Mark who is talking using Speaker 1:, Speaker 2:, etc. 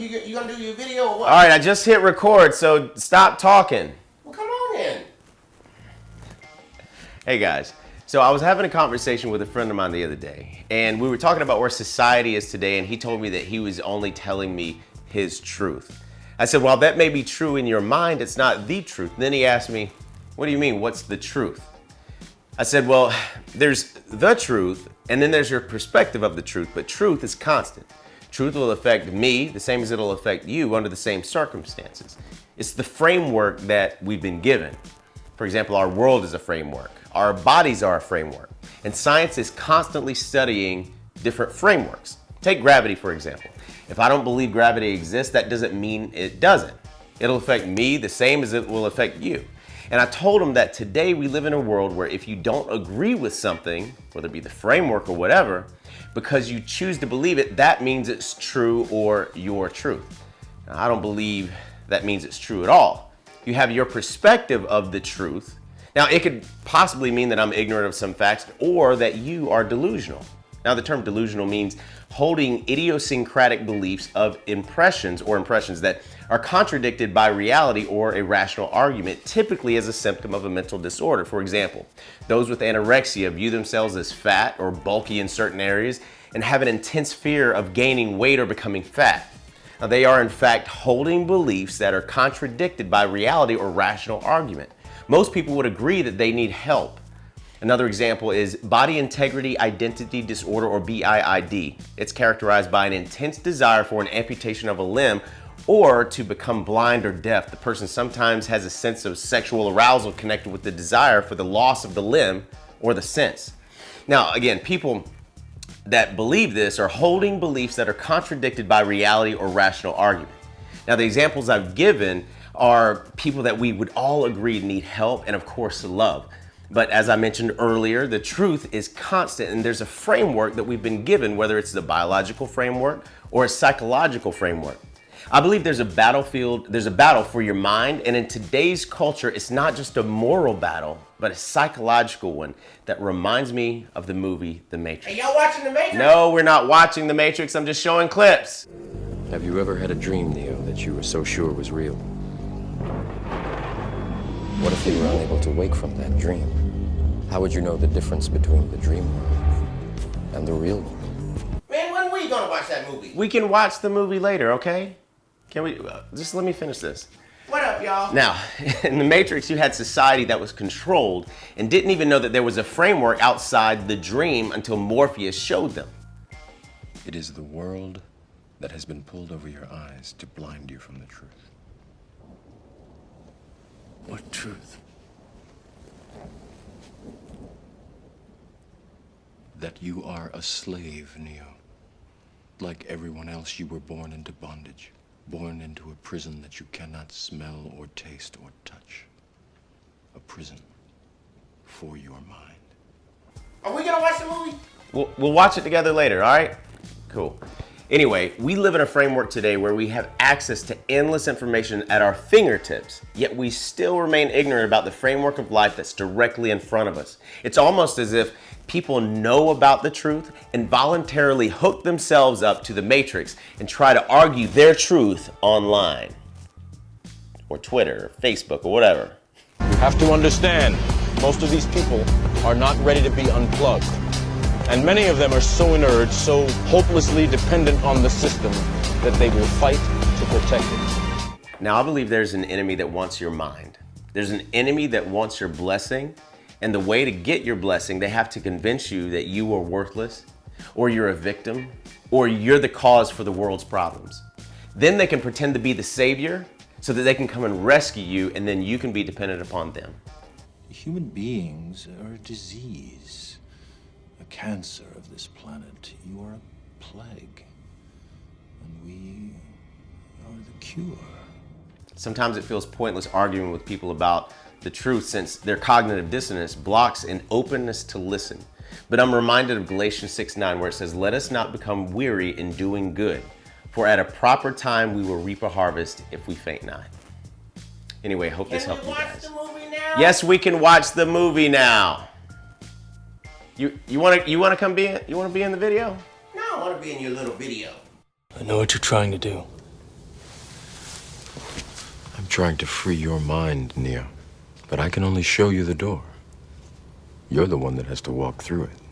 Speaker 1: You gonna do your video or what?
Speaker 2: All right, I just hit record, so stop talking.
Speaker 1: Well, come on then.
Speaker 2: Hey guys, so I was having a conversation with a friend of mine the other day, and we were talking about where society is today, and he told me that he was only telling me his truth. I said, well, that may be true in your mind, it's not the truth. And then he asked me, what do you mean, what's the truth? I said, well, there's the truth, and then there's your perspective of the truth, but truth is constant. Truth will affect me the same as it'll affect you under the same circumstances. It's the framework that we've been given. For example, our world is a framework. Our bodies are a framework. And science is constantly studying different frameworks. Take gravity, for example. If I don't believe gravity exists, that doesn't mean it doesn't. It'll affect me the same as it will affect you. And I told him that today we live in a world where if you don't agree with something, whether it be the framework or whatever, because you choose to believe it, that means it's true or your truth. Now, I don't believe that means it's true at all. You have your perspective of the truth. Now, it could possibly mean that I'm ignorant of some facts or that you are delusional. Now, the term delusional means holding idiosyncratic beliefs of impressions that are contradicted by reality or a rational argument, typically as a symptom of a mental disorder. For example, those with anorexia view themselves as fat or bulky in certain areas and have an intense fear of gaining weight or becoming fat. Now, they are in fact holding beliefs that are contradicted by reality or rational argument. Most people would agree that they need help. Another example is body integrity identity disorder, or BIID. It's characterized by an intense desire for an amputation of a limb or to become blind or deaf. The person sometimes has a sense of sexual arousal connected with the desire for the loss of the limb or the sense. Now, again, people that believe this are holding beliefs that are contradicted by reality or rational argument. Now, the examples I've given are people that we would all agree need help and, of course, love. But as I mentioned earlier, the truth is constant, and there's a framework that we've been given, whether it's the biological framework or a psychological framework. I believe there's a battle for your mind, and in today's culture, it's not just a moral battle, but a psychological one that reminds me of the movie The Matrix.
Speaker 1: Hey, y'all watching The Matrix?
Speaker 2: No, we're not watching The Matrix, I'm just showing clips.
Speaker 3: Have you ever had a dream, Neo, that you were so sure was real? What if you were unable to wake from that dream? How would you know the difference between the dream world and the real world?
Speaker 1: Man, when we gonna watch that movie?
Speaker 2: We can watch the movie later, okay? Can we, just let me finish this.
Speaker 1: What up, y'all?
Speaker 2: Now, in The Matrix, you had society that was controlled and didn't even know that there was a framework outside the dream until Morpheus showed them.
Speaker 3: It is the world that has been pulled over your eyes to blind you from the truth.
Speaker 4: What truth?
Speaker 3: That you are a slave, Neo. Like everyone else, you were born into bondage. Born into a prison that you cannot smell or taste or touch. A prison for your mind.
Speaker 1: Are we gonna watch the movie?
Speaker 2: We'll watch it together later, all right? Cool. Anyway, we live in a framework today where we have access to endless information at our fingertips, yet we still remain ignorant about the framework of life that's directly in front of us. It's almost as if people know about the truth and voluntarily hook themselves up to the Matrix and try to argue their truth online, or Twitter, or Facebook, or whatever.
Speaker 5: You have to understand, most of these people are not ready to be unplugged. And many of them are so inert, so hopelessly dependent on the system that they will fight to protect it.
Speaker 2: Now, I believe there's an enemy that wants your mind. There's an enemy that wants your blessing. And the way to get your blessing, they have to convince you that you are worthless, or you're a victim, or you're the cause for the world's problems. Then they can pretend to be the savior so that they can come and rescue you, and then you can be dependent upon them.
Speaker 4: Human beings are a disease, a cancer of this planet. You are a plague, and we are the cure.
Speaker 2: Sometimes it feels pointless arguing with people about the truth since their cognitive dissonance blocks an openness to listen. But I'm reminded of Galatians 6:9 where it says, "Let us not become weary in doing good, for at a proper time we will reap a harvest if we faint not." Anyway, I hope this helped you guys.
Speaker 1: Can we watch the movie now?
Speaker 2: Yes, we can watch the movie now. You wanna come be in the video?
Speaker 1: No, I want to be in your little video.
Speaker 4: I know what you're trying to do.
Speaker 3: trying to free your mind, Neo. But I can only show you the door. You're the one that has to walk through it.